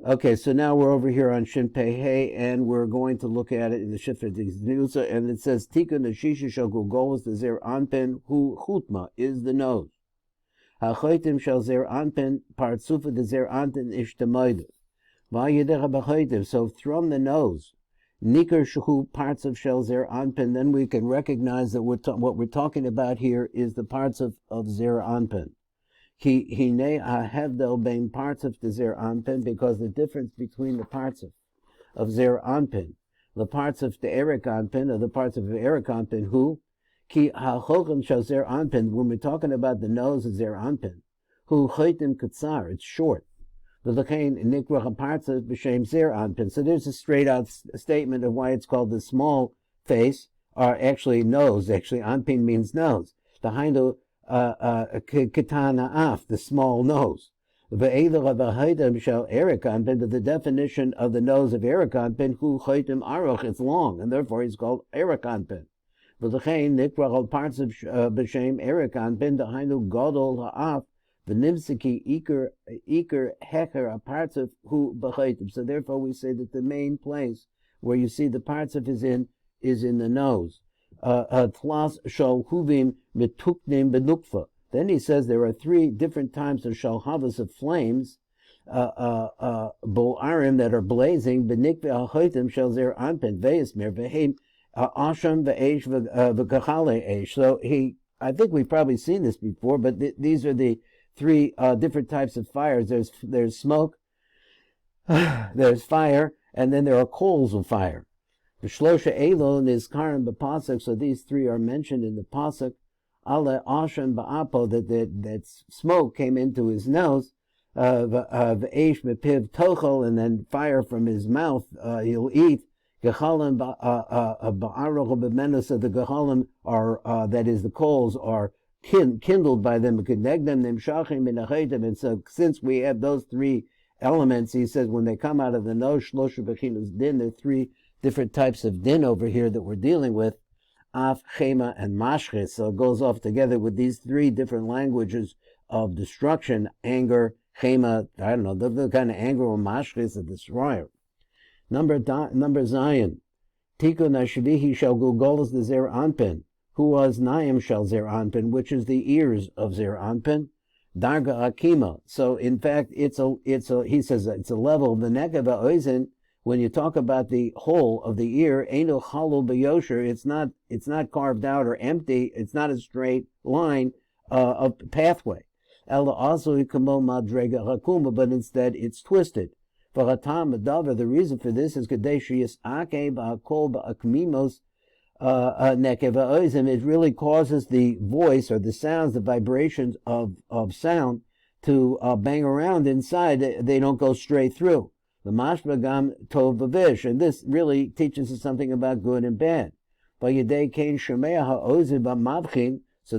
Okay, so now we're over here on Shin Pei Hey, and we're going to look at it in the Sifra Nusa, and it says Tikkun Ashisha Shel Gulgolos the Zer Anpen Hu Chutma is the nose. HaChoitim Shel Zer Anpen Partzufa the Zer Anpen Ishtamoidu. Va'yedecha b'choitim. So from the nose, Nikar Shuhu parts of Shel Zer Anpen, then we can recognize that what we're talking about here is the parts of Zer Anpen. Hine ahevdel bein parts of the Zer Anpen, because the difference between the parts of Zer Anpen, the parts of the Erik Anpen, or the parts of the Erik Anpen, who ki hachochem shel Zer Anpen, when we're talking about the nose of Zer Anpen, who choitim kutzar, it's short. V'lechein nikrach parts of b'shem Zer Anpen. So there's a straight out statement of why it's called the small face, or actually nose. Actually, Anpin means nose. The hindu Kitana af, the small nose. Shall Erik Anpen, but the definition of the nose of Erik Anpen, hu choitim aroch, it's long, and therefore he's called Erik Anpen. V'lechein nikrach parts of b'shem Erik Anpen, the hindu gadol ha'af, the nimsiki iker hecher parts of hu b'choitim. So therefore we say that the main place where you see the parts of is in the nose. Tlas shal huvim metuknim benukfa. Then he says there are three different types of shalhavas of flames, bo'arim that are blazing, benikve hachoitim shal zer anpen ve'esmer ve'hem asham ve'esh ve'kachale esh. So I think we've probably seen this before, but these are the three different types of fires. There's smoke, there's fire, and then there are coals of fire. The Shlosha Elon is Karan b'Pasuk, so these three are mentioned in the Pasuk. Ale Ashan ba'apo, that smoke came into his nose. V'eish mepiv tochel, and then fire from his mouth he'll eat. Gechalim ba'aroch b'menu, so the gechalim are, that is, the coals are kindled by them. And so since we have those three elements, he says when they come out of the nose, Shlosha Bechinos din, there are three different types of din over here that we're dealing with, af, chema, and mashches. So it goes off together with these three different languages of destruction: anger, chema, I don't know, the kind of anger or mashches, a destroyer. Number Zion, Tikkun Ashvihi shall Gulgolos the Zer Anpen, who was Naim shall Zer Anpen, which is the ears of Zer Anpen, Darga Akima. So in fact, he says it's a level, the Nekava Oizen. When you talk about the hole of the ear, Eino Chalo B'Yosher, it's not carved out or empty, it's not a straight line of pathway. Ela also Kamo Madrega Hakuma, but instead it's twisted. For Hatam Adavar, the reason for this is Kadeshius Ake Ba'akol Ba'akmimos Nekeva Oizim. It really causes the voice or the sounds, the vibrations of sound to bang around inside. They don't go straight through. The mashbagam tov v'vish, and this really teaches us something about good and bad. So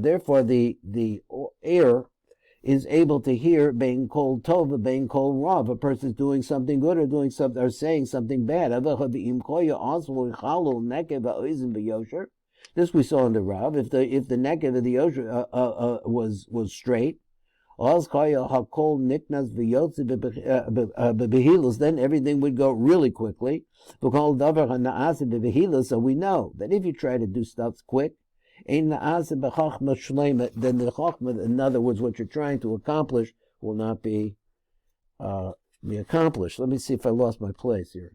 therefore, the ear is able to hear being called tov, being called rav. A person's doing something good or doing something or saying something bad. This we saw in the rav. If the nekev of the yosher was straight, then everything would go really quickly. So we know that if you try to do stuff quick, then the chachma, in other words, what you're trying to accomplish, will not be accomplished. Let me see if I lost my place here.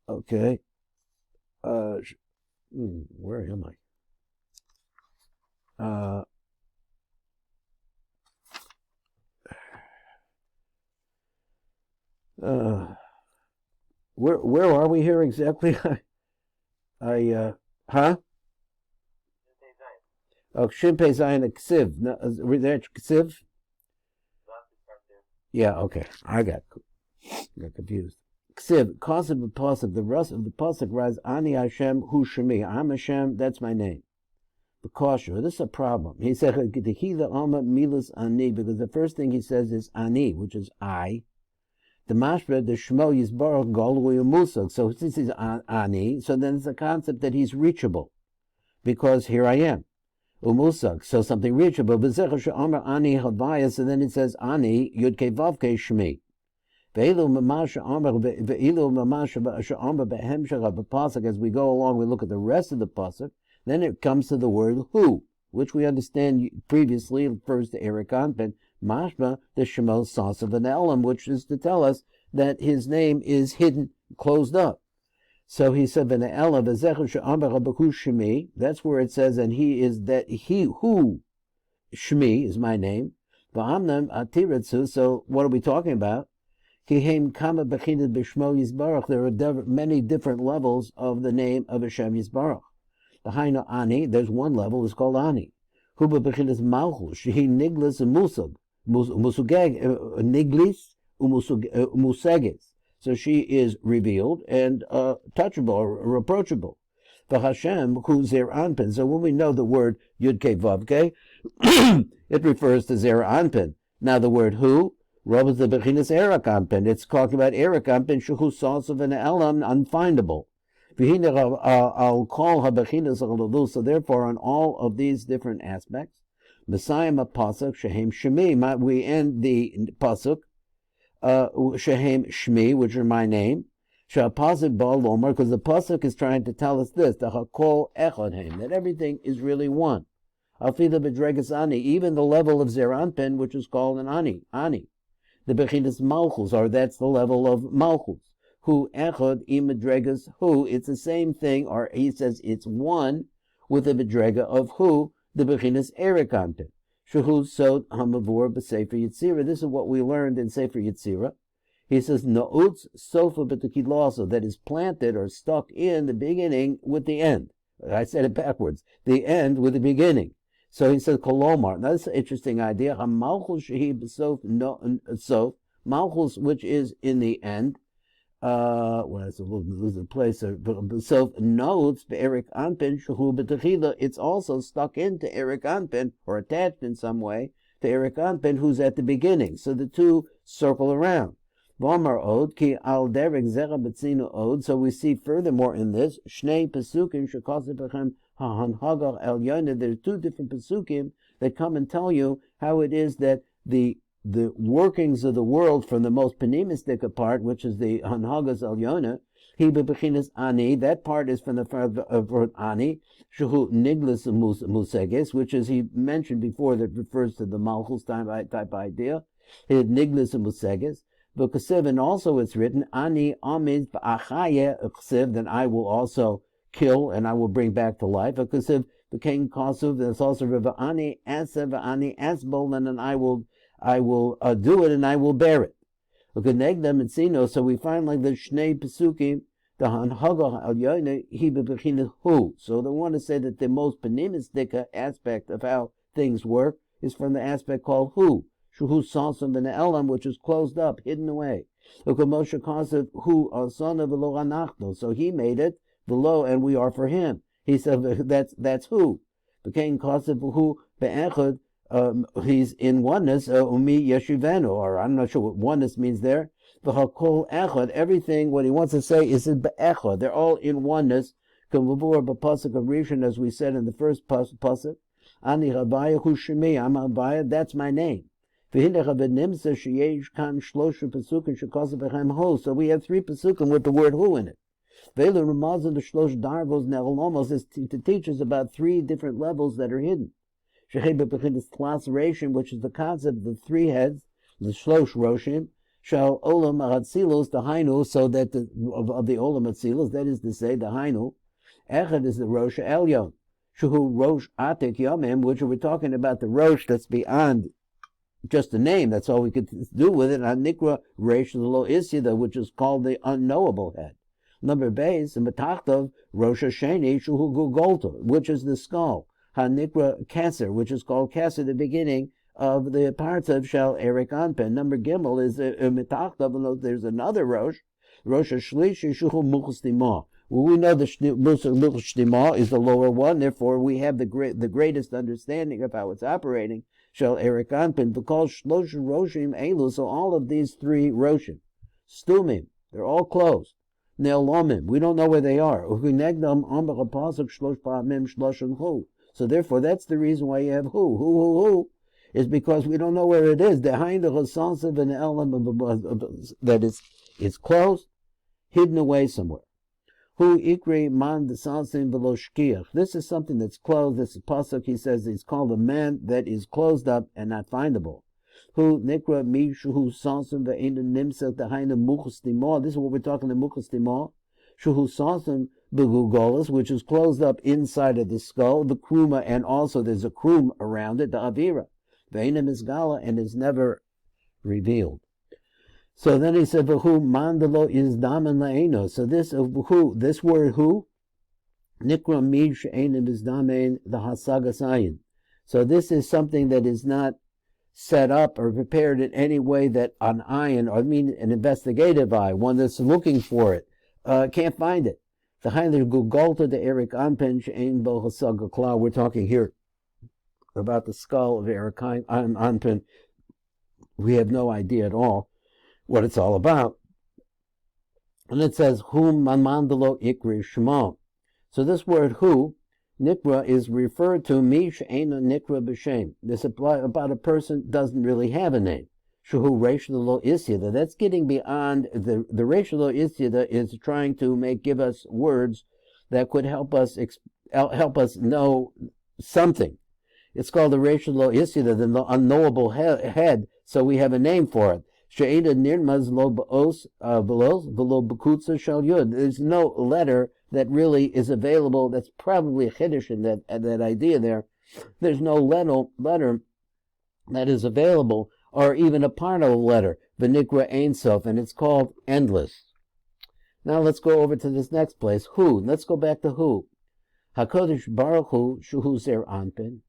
Okay. Where am I? Where are we here exactly? Huh? Oh, Shimpei Zayin Ksiv. There Ksiv? Yeah, okay. I got confused. Ksiv, cause of the pasuk, the rest of the pasuk rise, Ani Hashem Hu Shemi. I'm Hashem, that's my name. The kosher. This is a problem. He said, Milas Ani, because the first thing he says is Ani, which is I. The mashra, the shmo yisbarach galui musag. So since he's ani, so then it's a concept that he's reachable, because here I am, umusag. So something reachable. B'zecha she'amar ani havaya. So then it says ani yud kei vav kei shmi. Ve'ilu mamasha amar ve'ilu mamasha she'amar behemshech of the pasuk. As we go along, we look at the rest of the pasuk. Then it comes to the word who, which we understand previously refers to Eric Anpin, mashma the Shemo Sasav and Elam, which is to tell us that his name is hidden, closed up. So he said, that's where it says, and he is that he who Shmi is my name. So what are we talking about? There are many different levels of the name of Hashem Yisbarach. The Haina Ani, there's one level, is called Ani. Huba Bechinas Malchus, Shehi Niglis and Niglis Umuseges. So she is revealed and touchable or reproachable. The Hashem, who Zer Anpin. So when we know the word Yud-Ke Vav-Ke, it refers to Zer Anpin. Now the word who, Rob is the Bechinas Erik Anpin. It's talking about Erik Anpin, Shehu Sasav and Elam, unfindable. I'll call Habechinas Alalu. So therefore, on all of these different aspects, Messiah Pasuk, Shehem Shemi, we end the Pasuk, Shehem Shmi, which are my name. Shapasik Baal Lomar, because the pasuk is trying to tell us this: the Hakol Echadheim, that everything is really one. Alfida Bedregas Ani, even the level of Zeranpin, which is called an Ani. The Bechinas Malchus, or that's the level of Malchus. Who Echad Imedregas who? It's the same thing, or he says it's one with the Bedrega of who? The Bechinas Erikanpin. Shehu Sod Hamavur B'Sefer Yitzira. This is what we learned in Sefer Yitzira. He says, No'utz Sofa B'Tekilasa, that is planted or stuck in the beginning with the end. I said it backwards. The end with the beginning. So he says, Kolomar. Now, that's an interesting idea. HaMalchus Shehi B'Sof Sof. Malchus, which is in the end. Well, it's a little losing place. So notes Eric Anpin Shehu B'Techila. It's also stuck into Eric Anpin, or attached in some way to Eric Anpin, who's at the beginning. So the two circle around. V'amar od ki al derek zera betzinu od. So we see furthermore in this shnei pesukim shekaseh bechem hahanhagar el yonah. There's two different pesukim that come and tell you how it is that the workings of the world from the most penimistic part, which is the hanhagas el yonah, he bebechinas ani. That part is from the word ani shehu niglis museges, which is he mentioned before that refers to the malchus type idea. He had niglis museges. And also it's written, Ani amid b'achaya chsiv, then I will also kill and I will bring back to life. Chsiv became kasuv, there's also river Ani asev, Ani asbol, and then I will do it and I will bear it. So we find like the Shnei Pesukim, the Hanhagah al Yoina, he bebechinah who. So they want to say that the most penimistic aspect of how things work is from the aspect called who. Shuhu Sansum ben Elam, which is closed up, hidden away. Moshe Kasev, who son of Anachno. So he made it below, and we are for him. He said that's who. Became Kasev who be'echad. He's in oneness. Umi yeshivenu, or I'm not sure what oneness means there. V'hakol echad. Everything. What he wants to say is be'echad. They're all in oneness. K'mavur b'pasuk of Rishon, as we said in the first pasuk. Ani Rabaya hu shemi. I'm Rabaya. That's my name. So we have 3 pasukim with the word who in it. This to teach us about 3 different levels that are hidden. Which is the concept of the 3 heads, the shlosh roshim, shal olam atzilus, the hainu, so that of the olam atzilus, that is to say, the hainu, echad is the rosh elyon, shuhu rosh atik yomim, which we're talking about the rosh that's beyond just a name. That's all we could do with it. Nikra Reish Lo Isyada, which is called the unknowable head. Number base, and B'tachtov Rosh Hasheni Shuhu Gugolta, which is the skull. Hanikra Keser, which is called Keser, the beginning of the parts of Shel Erik Anpen. Number Gimel is Mitachtov, and there's another Rosh Hashlishi Shuhu Mukhstimah. Well, we know the Mukhstimah is the lower one, therefore we have the greatest understanding of how it's operating. Shel Erik Anpin, because Shlosh Roshim Elu, so all of these 3 Roshim, Stumim, they're all closed. Ne'elomim, we don't know where they are. So therefore, that's the reason why you have who. is because we don't know where it is. That it's closed, hidden away somewhere. Hu ikri man desalsim v'lo shkiach. This is something that's closed. This is pasuk. He says it's called a man that is closed up and not findable. Hu nikra mi shuhu salsim ve'enu nimsa dehaina muchas timor. This is what we're talking about, muchas timor. Shuhu salsim begugolas, which is closed up inside of the skull, the kruma, and also there's a krum around it, the avira. Ve'enu misgala, and is never revealed. So then he said, "V'hu mandalo is damen la'eno." So this word "hu," nikra mid she'enim is damen the hasagas ayin. So this is something that is not set up or prepared in any way that an ayin, or I mean an investigative eye, one that's looking for it, can't find it. The higher gugolta the Eric Anpen she'ein bo hasaga kla. We're talking here about the skull of Eric Anpen. We have no idea at all what it's all about. And it says, Hum mandalo ikri shmo. So this word hu, nikra, is referred to mi she'ena nikra b'shem. This applies about a person doesn't really have a name. Shuhu reishlo lo isyada. That's getting beyond the reishlo lo isyada is trying to give us words that could help us know something. It's called the reishlo lo isyada, the unknowable head, so we have a name for it. There's no letter that really is available. That's probably a chiddush in that idea there. There's no letter that is available, or even a part of a letter, v'nikra ein sof, and it's called endless. Now let's go over to this next place. Hu. Let's go back to Hu. Hakodesh Baruch Hu shuhu zer anpin.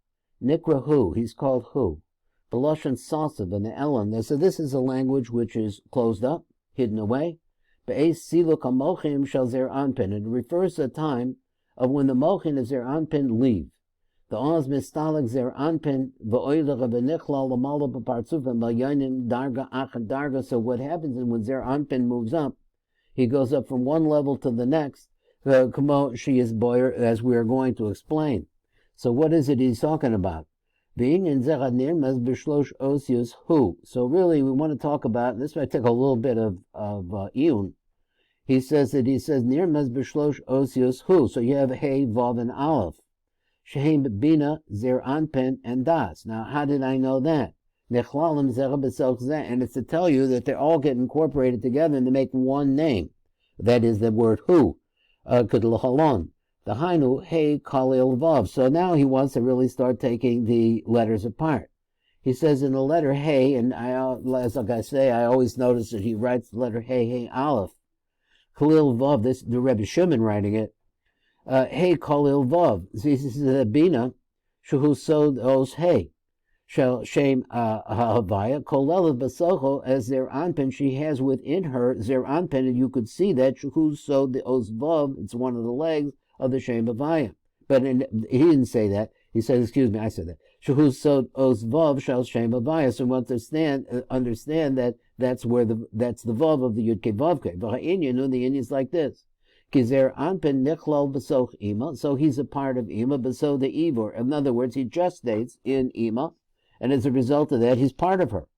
Nikra Hu. He's called Hu. Beloshan Salsav and the Elam. So this is a language which is closed up, hidden away. Be'ez siluk hamochim shall zer anpin. It refers to a time of when the mochin of zer anpin leave. The oz mistalag zer anpin v'oilach v'nichlal l'mala b'partzufim b'yanim darga achad darga. So what happens is when zer anpin moves up, he goes up from one level to the next. Kamo she is boyer, as we are going to explain. So what is it he's talking about? So really we want to talk about, this might take a little bit of iyun. He says nirmaz b'shlosh osios hu. So you have hey, vav, and aleph. Shehem bina, zer anpen, and das. Now how did I know that? And it's to tell you that they all get incorporated together and to make one name. That is the word hu. The Hainu, Hey, Kalil, Vav. So now he wants to really start taking the letters apart. He says in the letter Hey, and as I say, I always notice that he writes the letter Hey, Aleph. Kalil, Vav, this the Rebbe Shimon writing it. Hey, Kalil, Vav. This is the Bina, Shuhu Sod Os Hey. Shall Shem Havaya, Kolel Basocho, as Zer Anpen, she has within her Zer Anpen, and you could see that Shuhu Sod the Os Vav, it's one of the legs of the Shem Havaya. But he didn't say that. He said, excuse me, I said that. Shehu sod os vav shall Shem Havaya. So we understand that that's the vav of the Yud Ke Vav Ke. The Inyan is like this. Kizer anpen nichlal b'soch ima. So he's a part of ima, b'so the ivor. In other words, he gestates in ima, and as a result of that, he's part of her.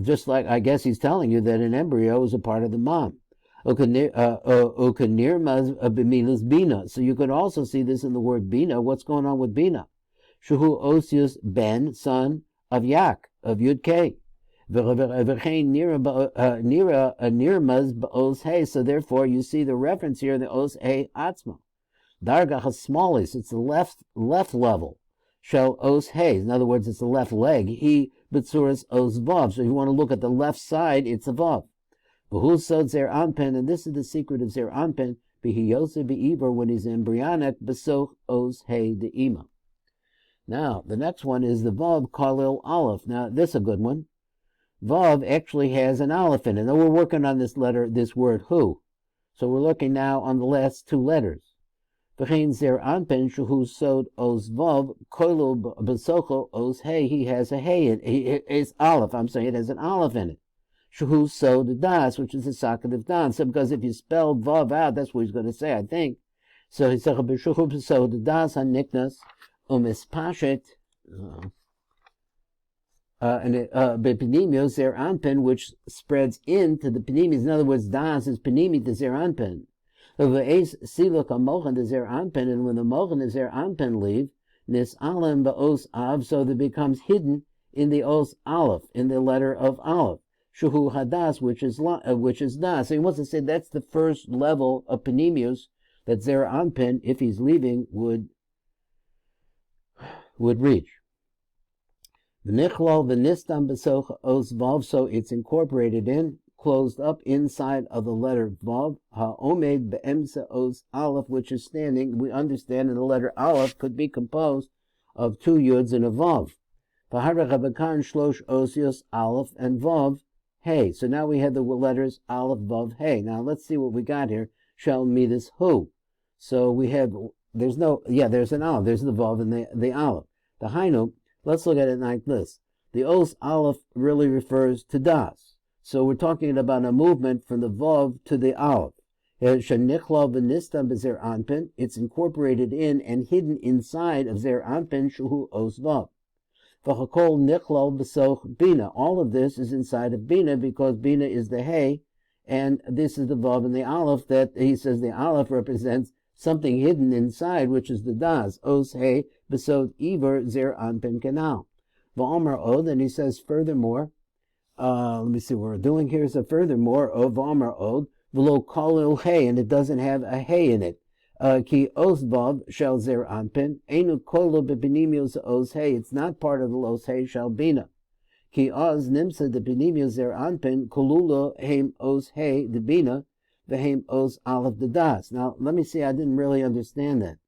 Just like, I guess he's telling you that an embryo is a part of the mom. So you could also see this in the word bina. What's going on with bina? Shuhu osius ben, son of Yak, of Yud K. So therefore you see the reference here, the os hey atzma. Darga has smallis, it's the left level. Shall os hey, in other words, it's the left leg. He betsuras os vav. So if you want to look at the left side, it's a vav. Sod zer anpen, and this is the secret of zer anpen, b'hiyose be'ivor, when he's embryonic, besoch os hey de ima. Now, the next one is the vav kalil aleph. Now, this is a good one. Vav actually has an aleph in it. Now, we're working on this word hu. So we're looking now on the last two letters. V'chein zer anpen shuhu sod os vav koilu besocho os hey. He has a hey in it. It's aleph. I'm saying it has an aleph in it. Shuhu sod das, which is the socket of dan. So because if you spell vav out, that's what he's going to say, I think. So he said b'shuhu sod das haniknas umispashet. Bepinimios Zer Anpin, which spreads into the Pinimis. In other words, Das is Pinimi to Zer Anpin. V'eis Siluk HaMochen to Zer Anpin, and when the Mochen and Zer Anpin leave, Nis Alim Ba'os Av, so that it becomes hidden in the Os Aleph, in the letter of Aleph. Shuhu Hadas, which is Das. So he wants to say that's the first level of Panemius that Zer Anpin, if he's leaving, would reach. V'nichlol v'nistam b'soch os vav, so it's incorporated in, closed up inside of the letter vav. Ha'omed be'emsa os aleph, which is standing. We understand that the letter aleph could be composed of two yuds and a vav. V'harach ha'bakan shlosh osios aleph and vav. Hey, so now we have the letters aleph, vav, hey. Now let's see what we got here. Shall midas hu. So we have, there's an aleph, there's the vav and the aleph. The hainu, let's look at it like this. The os aleph really refers to das. So we're talking about a movement from the vav to the aleph. It's incorporated in and hidden inside of zer anpin shuhu os vav. Bina. All of this is inside of Bina because Bina is the Hey, and this is the Vav and the Aleph that he says the Aleph represents something hidden inside, which is the Das. Os Hey, Besod Iver Zer Anpin Canal. V'Omer Od, and he says furthermore, let me see what we're doing here. So furthermore, V'Omer Od, V'lo Kolil Hey, and it doesn't have a Hey in it. Ki os vav shall zer anpin, enu kolo bepinimios os hey. It's not part of the los hey shall bina. Ki os nimsa de pinimios zer anpin, kolulo heim os hey de bina, veheim os aleph de das. Now let me see. I didn't really understand that.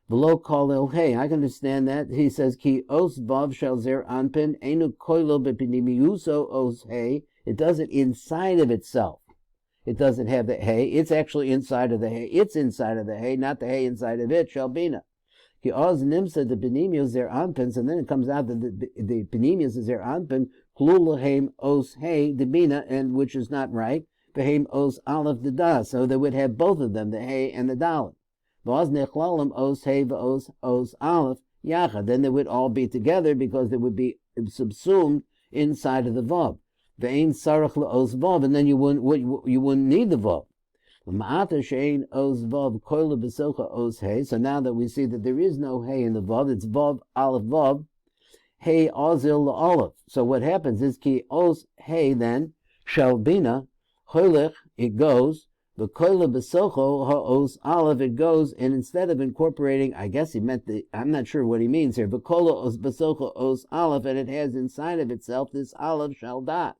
Below kolil hey, I can understand that. He says ki os vav shall zer anpin, enu kolo bepinimiuso os hey. It does it inside of itself. It doesn't have the hay. It's actually inside of the hay. It's inside of the hay, not the hay inside of it. Shalbina. Ki oz nimsa the benimius zer anpins, and then it comes out that the benimius is zer anpin klulaheim os hay the bina, and which is not right. Beheim os aleph the da. So they would have both of them, the hay and the dalet. V'oz nechlalim os hay v'os os aleph yacha. Then they would all be together because they would be subsumed inside of the vav. Ve'ein sarach le'os vav, and then you wouldn't need the vav. Ma'ata she'ein os vav koila b'socha os hey. So now that we see that there is no hey in the vav, it's vav aleph vav, hey ozil le'aleph. So what happens is ki os hey then shall bina cholich, it goes the koila b'socha ha'os aleph, it goes, and instead of incorporating, I guess he meant I'm not sure what he means here, but koila os b'socha os aleph, and it has inside of itself this aleph shall das.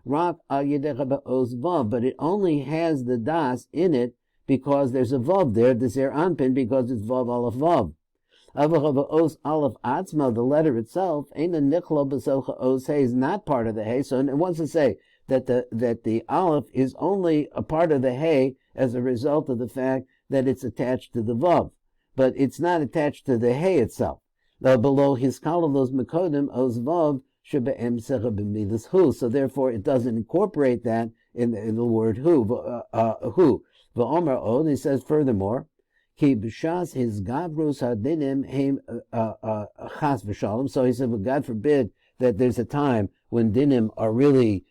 Rak al yedecha os vav, but it only has the das in it because there's a vav there, the zer anpin, because it's vav aleph vav. Avachava os aleph atzma, the letter itself, ain't a nichlo b'socha os hey, is not part of the hey. So it wants to say that the aleph is only a part of the hey as a result of the fact that it's attached to the vav, but it's not attached to the hey itself. Below his column, those mekodim os vav. So therefore, it doesn't incorporate that in the word who. V'omer od, he says furthermore, ki b'shas his gavrus hadinim heim chas v'shalom. So he said, well, God forbid that there's a time when dinim are really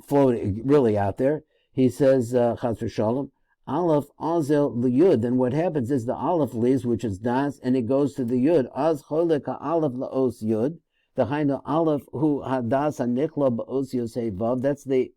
floating, really out there. He says chas v'shalom. Aleph azel liyud. Then what happens is the aleph leaves, which is das, and it goes to the yud. Az cholek aleph laos yud. The Hainu Aleph who Hadas Hanichla Ba'osios Hey Vav. That's the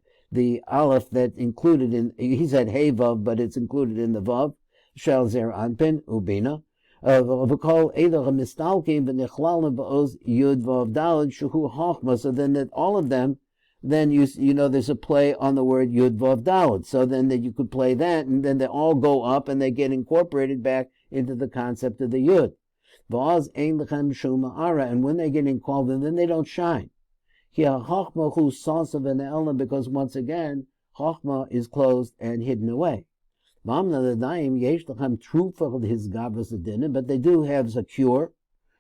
Aleph that included in, he said Hey Vav, but it's included in the Vav. Shal Zer Anpin Ubina. V'kol Eidach Mistalkim V'nichlalim Ba'os Yud Vav Dalad Shuhu Chochma. So then that all of them, then you know there's a play on the word Yud Vav Dalad. So then that you could play that, and then they all go up and they get incorporated back into the concept of the Yud. And when they get involved, then they don't shine. Because once again, Chochmah is closed and hidden away. But they do have a cure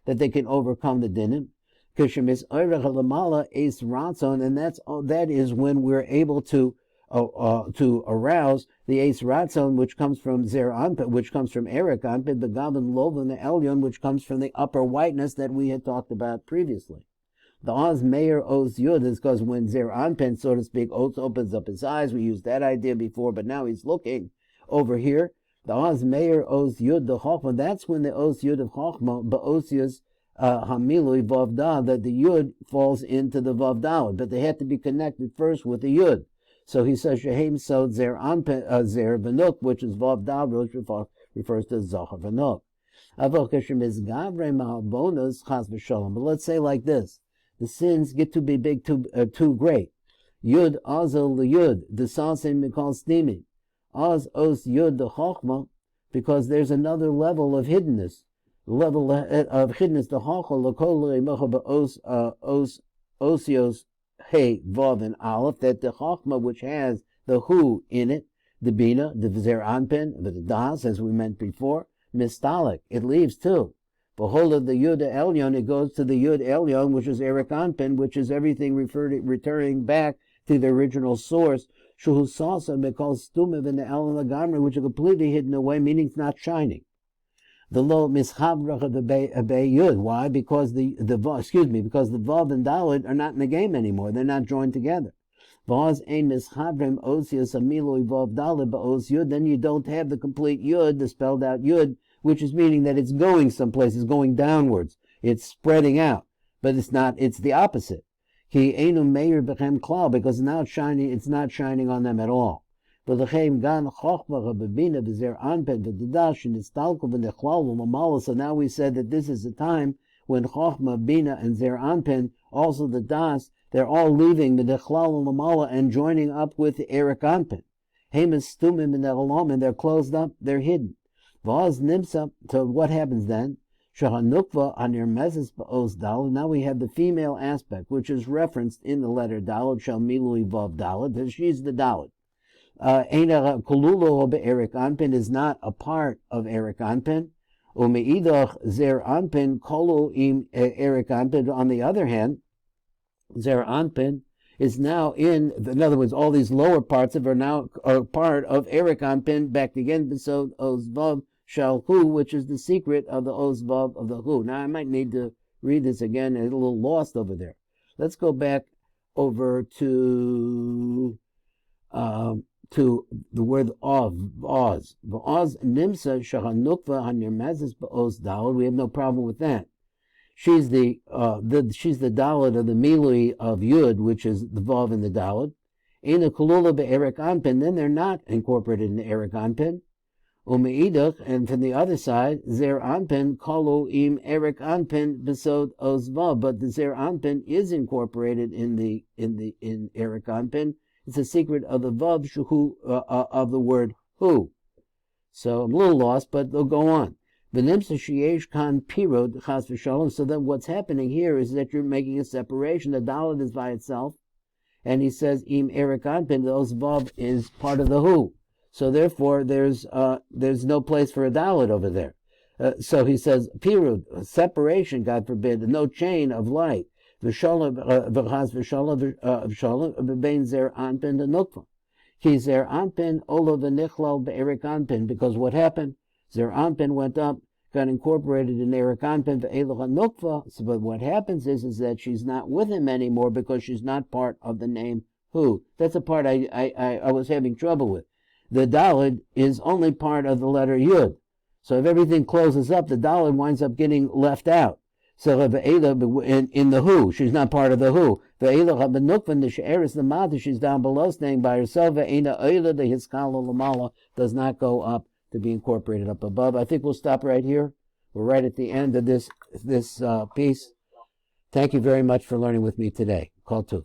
that they can overcome the dinim. And that is when we're able to arouse the Eis Ratzon, which comes from Zer Anpin, which comes from Erik Anpin, the Gavin Lovan, the Elyon, which comes from the upper whiteness that we had talked about previously. The Oz Meir Oz Yud is because when Zer Anpin, so to speak, Oz opens up his eyes. We used that idea before, but now he's looking over here. The Oz Meir Oz Yud the Chochma. That's when the Oz Yud of Chochma Ba'osius Hamilui Vav that the Yud falls into the Vav Daled, but they had to be connected first with the Yud. So he says Shehem Sod Zer Anpin Zer V'Nuk, which is Vav Daled, which refers to Zachar V'Nuk. But let's say like this: the sins get to be big, too great. Yud Azel the Yud, the Sasim Mikal Stimi. Az Os Yud the Chochma, because there's another level of hiddenness. The level of hiddenness, the Chochma, Os Osios Hey Vav and Aleph, that the Chochma which has the Hu in it, the Bina, the Zer Anpin, the Das, as we meant before, Mistalik, it leaves too. Behold, the Yud Elyon, it goes to the Yud Elyon, which is Erik Anpin, which is everything returning back to the original source, Shuhu Salsa, because Stumiv in the Elon Lagamri, which are completely hidden away, meaning it's not shining. The low Mischabrach of the Bay Yud. Why? Because the Vav and Dalid are not in the game anymore. They're not joined together. Then you don't have the complete Yud, the spelled out Yud, which is meaning that it's going someplace, it's going downwards, it's spreading out. But it's not, it's the opposite. Because now it's not shining on them at all. So now we said that this is a time when Chochma, Bina, and Zer Anpin, also the Das, they're all leaving the Dechlal Lamala and joining up with the Erik Anpin. Hemas Stumim and they're closed up, they're hidden. Vaz Nimsa, so what happens then? Shahanukva Anir Mezes Ba'oz Dalad. Now we have the female aspect, which is referenced in the letter Dalad, Shal Milui Vav Dalad, she's the Dalad. Eina Kululo Erik Anpin is not a part of Erik Anpin. Umeidach Zer Anpin Kolu im Erik Anpin. On the other hand, Zer Anpin is now in other words, all these lower parts of are now a part of Erik Anpin, back again, so Ozvav Shal Hu, which is the secret of the Ozvav of the Hu. Now I might need to read this again, it's a little lost over there. Let's go back over to the word of Oz. Oz Nimsa Shahanukva Hanirmazis Ba'oz Dalad. We have no problem with that. She's the Dalad of the Milui of Yud, which is the Vav and the Dalad. Ena Kulula Be'erik Anpin, then they're not incorporated in the Erik Anpin. Umeidach, and from the other side, Zer Anpin Kolu im Erik Anpin Besod Oz Vav, but the Zer Anpin is incorporated in Erik Anpin. It's a secret of the Vav Shuhu of the word Hu. So I'm a little lost, but they'll go on. So then what's happening here is that you're making a separation. The Dalet is by itself, and he says Im Erik Anpin, the Vav is part of the Hu. So therefore there's no place for a Dalet over there. So he says Pirud, separation, God forbid, no chain of light. V'shalom v'bein Zer Anpin the Nukva. Ki Zer Anpin olo v'nichlal be'Erik Anpin, because what happened? Zer Anpin went up, got incorporated in Erik Anpin v'Elocha Nukva. So, but what happens is that she's not with him anymore because she's not part of the name Hu. That's the part I was having trouble with. The Dalid is only part of the letter Yud. So if everything closes up, the Dalid winds up getting left out. So in the Hu, she's not part of the Hu. She's down below, staying by herself. The Hiskala Lamala does not go up to be incorporated up above. I think we'll stop right here. We're right at the end of this piece. Thank you very much for learning with me today. Kol Tuv.